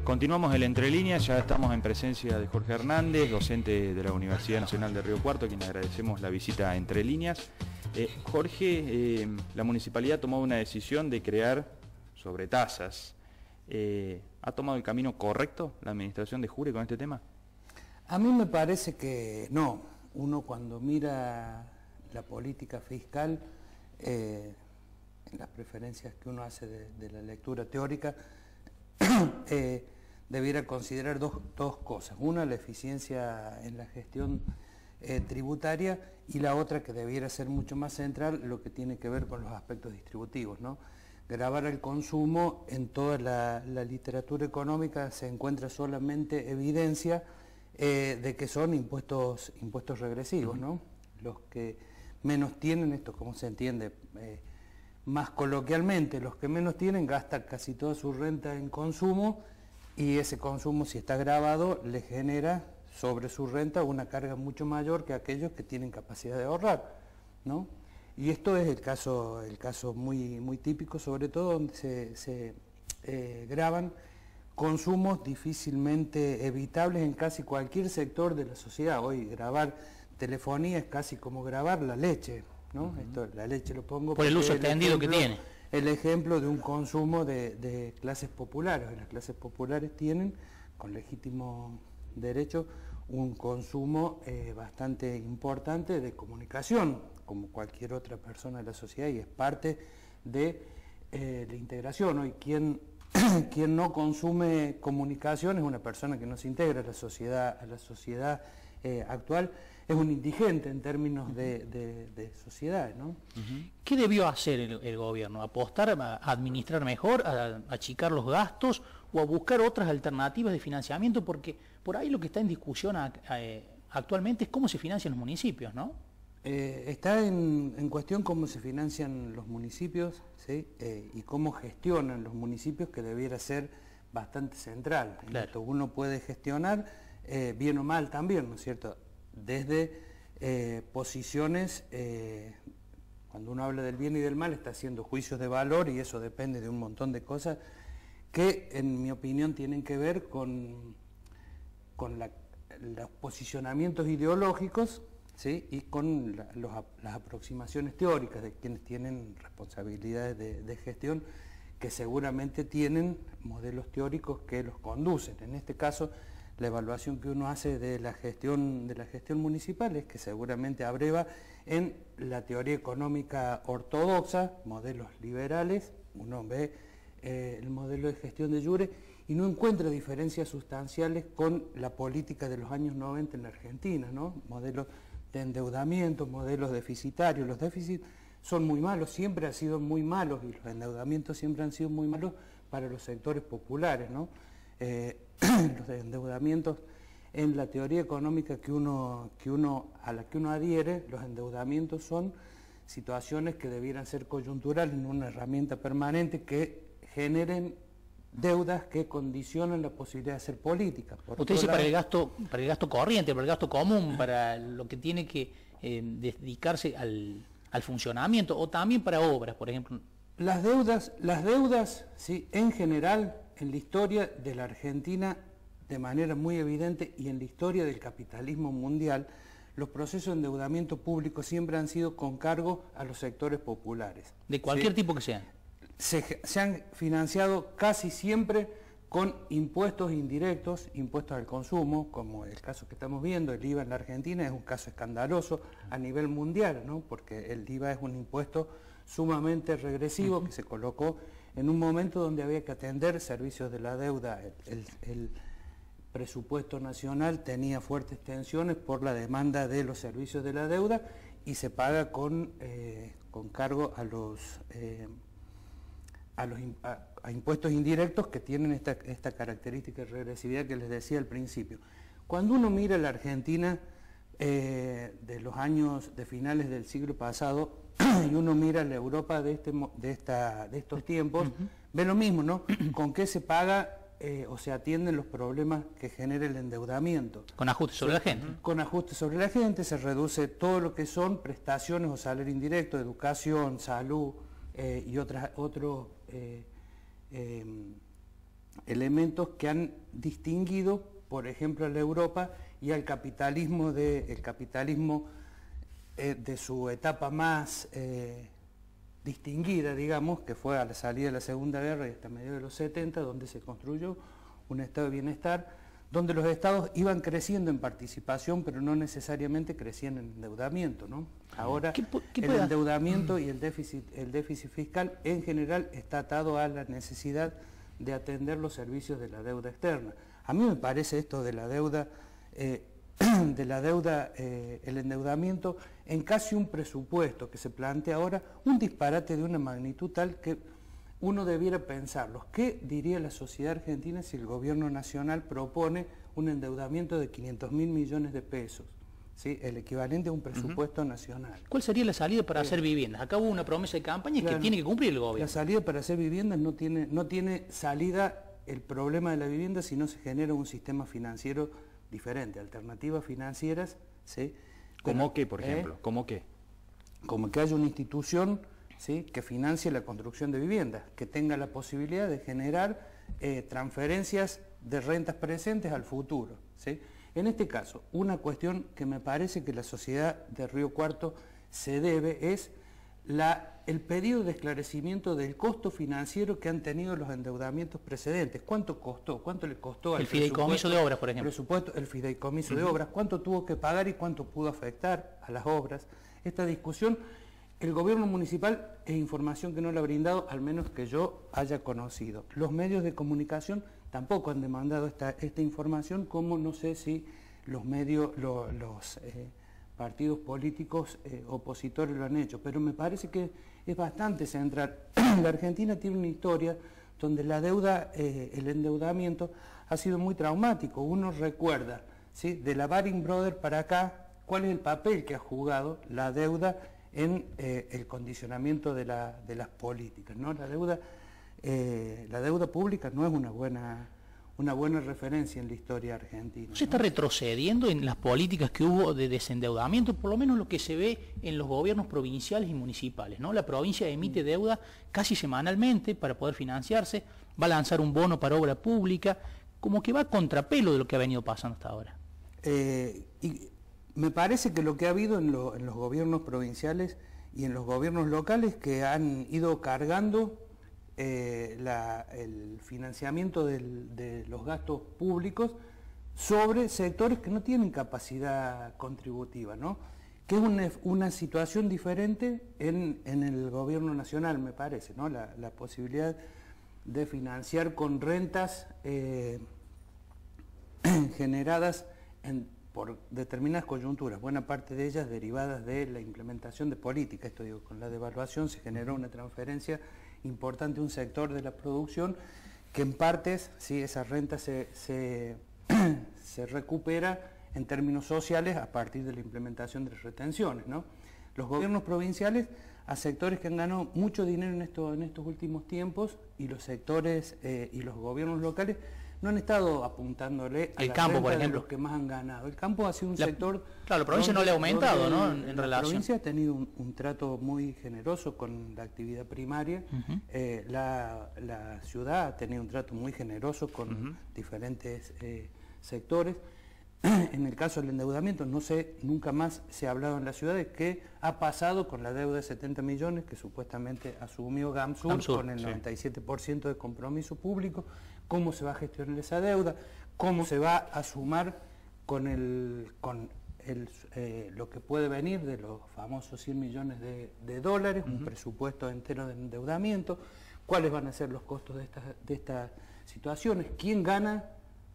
Continuamos el Entre Líneas, ya estamos en presencia de Jorge Hernández, docente de la Universidad Nacional de Río Cuarto, a quien agradecemos la visita a Entre Líneas. Jorge, la municipalidad ha tomado una decisión de crear sobretasas. ¿Ha tomado el camino correcto la administración de Jure con este tema? A mí me parece que no. Uno cuando mira la política fiscal, en las preferencias que uno hace de la lectura teórica, debiera considerar dos cosas. Una, la eficiencia en la gestión tributaria, y la otra, que debiera ser mucho más central, lo que tiene que ver con los aspectos distributivos, ¿no? Gravar el consumo, en toda la literatura económica se encuentra solamente evidencia de que son impuestos regresivos, ¿no? Los que menos tienen, esto como se entiende más coloquialmente, los que menos tienen gastan casi toda su renta en consumo, y ese consumo, si está gravado, le genera sobre su renta una carga mucho mayor que aquellos que tienen capacidad de ahorrar, ¿no? Y esto es el caso muy típico, sobre todo donde se gravan consumos difícilmente evitables en casi cualquier sector de la sociedad. Hoy grabar telefonía es casi como grabar la leche, ¿no? Esto, la leche lo pongo por el uso extendido que tiene. El ejemplo de un consumo de clases populares. Las clases populares tienen, con legítimo derecho, un consumo bastante importante de comunicación, como cualquier otra persona de la sociedad, y es parte de la integración. Hoy quien no consume comunicación es una persona que no se integra a la sociedad actual, es un indigente en términos de sociedad, ¿no? ¿Qué debió hacer el gobierno? ¿Apostar a administrar mejor, a achicar los gastos o a buscar otras alternativas de financiamiento? Porque por ahí lo que está en discusión actualmente es cómo se financian los municipios, ¿no? Está en cuestión cómo se financian los municipios, ¿sí? Y cómo gestionan los municipios, que debiera ser bastante central. Claro. Esto uno puede gestionar bien o mal también, ¿no es cierto? Desde posiciones, cuando uno habla del bien y del mal, está haciendo juicios de valor, y eso depende de un montón de cosas que, en mi opinión, tienen que ver con los posicionamientos ideológicos, ¿sí? Y con las aproximaciones teóricas de quienes tienen responsabilidades de gestión, que seguramente tienen modelos teóricos que los conducen. En este caso, la evaluación que uno hace de la gestión municipal es que seguramente abreva en la teoría económica ortodoxa, modelos liberales. Uno ve el modelo de gestión de Jure y no encuentra diferencias sustanciales con la política de los años 90 en la Argentina, ¿no? Modelos de endeudamiento, modelos deficitarios. Los déficits son muy malos, siempre han sido muy malos, y los endeudamientos siempre han sido muy malos para los sectores populares, ¿no? Los endeudamientos, en la teoría económica a la que uno adhiere, los endeudamientos son situaciones que debieran ser coyunturales, en una herramienta permanente, que generen deudas que condicionan la posibilidad de hacer política. Usted dice para el gasto corriente, para el gasto común, para lo que tiene que dedicarse al funcionamiento, o también para obras, por ejemplo. Las deudas, sí, en general, en la historia de la Argentina, de manera muy evidente, y en la historia del capitalismo mundial, los procesos de endeudamiento público siempre han sido con cargo a los sectores populares. De cualquier tipo que sean. Se han financiado casi siempre con impuestos indirectos, impuestos al consumo, como el caso que estamos viendo. El IVA en la Argentina es un caso escandaloso a nivel mundial, ¿no? Porque el IVA es un impuesto sumamente regresivo que se colocó en un momento donde había que atender servicios de la deuda. El presupuesto nacional tenía fuertes tensiones por la demanda de los servicios de la deuda, y se paga con cargo a impuestos indirectos que tienen esta característica de regresividad que les decía al principio. Cuando uno mira la Argentina de los años de finales del siglo pasado y uno mira la Europa de estos tiempos, ve lo mismo, ¿no? ¿Con qué se paga o se atienden los problemas que genera el endeudamiento? Con ajustes sobre la gente. Con ajustes sobre la gente, se reduce todo lo que son prestaciones o salario indirecto, educación, salud y otros elementos que han distinguido, por ejemplo, a la Europa y al capitalismo de su etapa más distinguida, digamos, que fue a la salida de la Segunda Guerra y hasta mediados de los 70, donde se construyó un estado de bienestar, donde los estados iban creciendo en participación, pero no necesariamente crecían en endeudamiento, ¿no? Ahora el endeudamiento y el déficit fiscal en general está atado a la necesidad de atender los servicios de la deuda externa. A mí me parece esto de la deuda, el endeudamiento en casi un presupuesto que se plantea ahora, un disparate de una magnitud tal que uno debiera pensarlo. ¿Qué diría la sociedad argentina si el gobierno nacional propone un endeudamiento de 500.000 millones de pesos? ¿Sí? El equivalente a un presupuesto nacional. ¿Cuál sería la salida para hacer viviendas? Acá hubo una promesa de campaña que tiene que cumplir el gobierno. La salida para hacer viviendas no tiene salida el problema de la vivienda si no se genera un sistema financiero diferente, alternativas financieras. ¿Sí? ¿Cómo qué, por ejemplo? ¿Cómo qué? Como que haya una institución, ¿sí?, que financie la construcción de viviendas, que tenga la posibilidad de generar transferencias de rentas presentes al futuro, ¿sí? En este caso, una cuestión que me parece que la sociedad de Río Cuarto se debe es el pedido de esclarecimiento del costo financiero que han tenido los endeudamientos precedentes. ¿Cuánto costó? ¿Cuánto le costó al fideicomiso de obras, por ejemplo? El fideicomiso de obras, ¿cuánto tuvo que pagar y cuánto pudo afectar a las obras? Esta discusión, el gobierno municipal es información que no le ha brindado, al menos que yo haya conocido. Los medios de comunicación tampoco han demandado esta información, como no sé si los medios, los partidos políticos opositores lo han hecho, pero me parece que es bastante central. La Argentina tiene una historia donde la deuda, el endeudamiento ha sido muy traumático. Uno recuerda, ¿sí?, de la Baring Brothers para acá, cuál es el papel que ha jugado la deuda en el condicionamiento de las políticas, ¿no? La deuda pública no es una buena referencia en la historia argentina. ¿Se está retrocediendo en las políticas que hubo de desendeudamiento? Por lo menos lo que se ve en los gobiernos provinciales y municipales, ¿no? La provincia emite deuda casi semanalmente para poder financiarse, va a lanzar un bono para obra pública, como que va a contrapelo de lo que ha venido pasando hasta ahora. Y me parece que lo que ha habido en los gobiernos provinciales y en los gobiernos locales, que han ido cargando el financiamiento de los gastos públicos sobre sectores que no tienen capacidad contributiva, ¿no? Que es una situación diferente en el gobierno nacional, me parece, ¿no? La posibilidad de financiar con rentas generadas por determinadas coyunturas, buena parte de ellas derivadas de la implementación de políticas. Esto digo, con la devaluación se generó una transferencia importante a un sector de la producción que en partes, sí, esa renta se recupera en términos sociales a partir de la implementación de las retenciones, ¿no? Los gobiernos provinciales a sectores que han ganado mucho dinero en estos últimos tiempos, y los sectores y los gobiernos locales no han estado apuntándole a el campo, por ejemplo, de los que más han ganado. El campo ha sido un sector... Claro, la provincia no le ha aumentado, ¿no? En relación. La provincia ha tenido un trato muy generoso con la actividad primaria. La ciudad ha tenido un trato muy generoso con diferentes sectores. En el caso del endeudamiento, no sé, nunca más se ha hablado en la ciudad de qué ha pasado con la deuda de 70 millones que supuestamente asumió GAMSUR con el 97% de compromiso público, cómo se va a gestionar esa deuda, cómo se va a sumar con lo que puede venir de los famosos 100 millones de dólares, un presupuesto entero de endeudamiento, cuáles van a ser los costos de estas situaciones, quién gana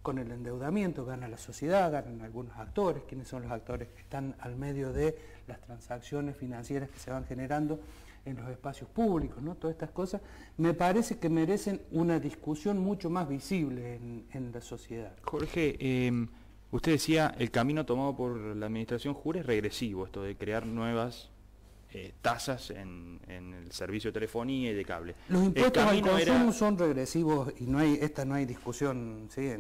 con el endeudamiento, gana la sociedad, ganan algunos actores, quiénes son los actores que están al medio de las transacciones financieras que se van generando en los espacios públicos, ¿no? Todas estas cosas me parece que merecen una discusión mucho más visible en la sociedad. Jorge, usted decía, el camino tomado por la administración Jure es regresivo, esto de crear nuevas tasas en el servicio de telefonía y de cable. Los impuestos al consumo son regresivos y no hay discusión, ¿sí?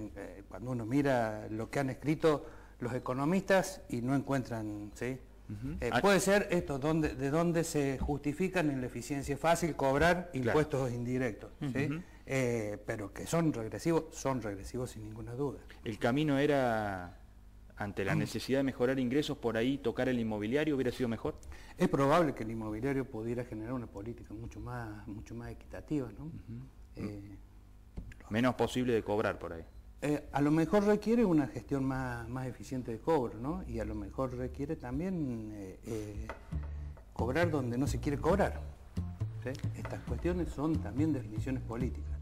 Cuando uno mira lo que han escrito los economistas y no encuentran, ¿sí? Puede ser esto, de dónde se justifican en la eficiencia. Es fácil cobrar impuestos indirectos, ¿sí? pero que son regresivos sin ninguna duda. El camino era, ante la necesidad de mejorar ingresos, por ahí tocar el inmobiliario, ¿hubiera sido mejor? Es probable que el inmobiliario pudiera generar una política mucho más equitativa, ¿no? Menos posible de cobrar por ahí. A lo mejor requiere una gestión más eficiente de cobro, ¿no? Y a lo mejor requiere también cobrar donde no se quiere cobrar, ¿sí? Estas cuestiones son también definiciones políticas.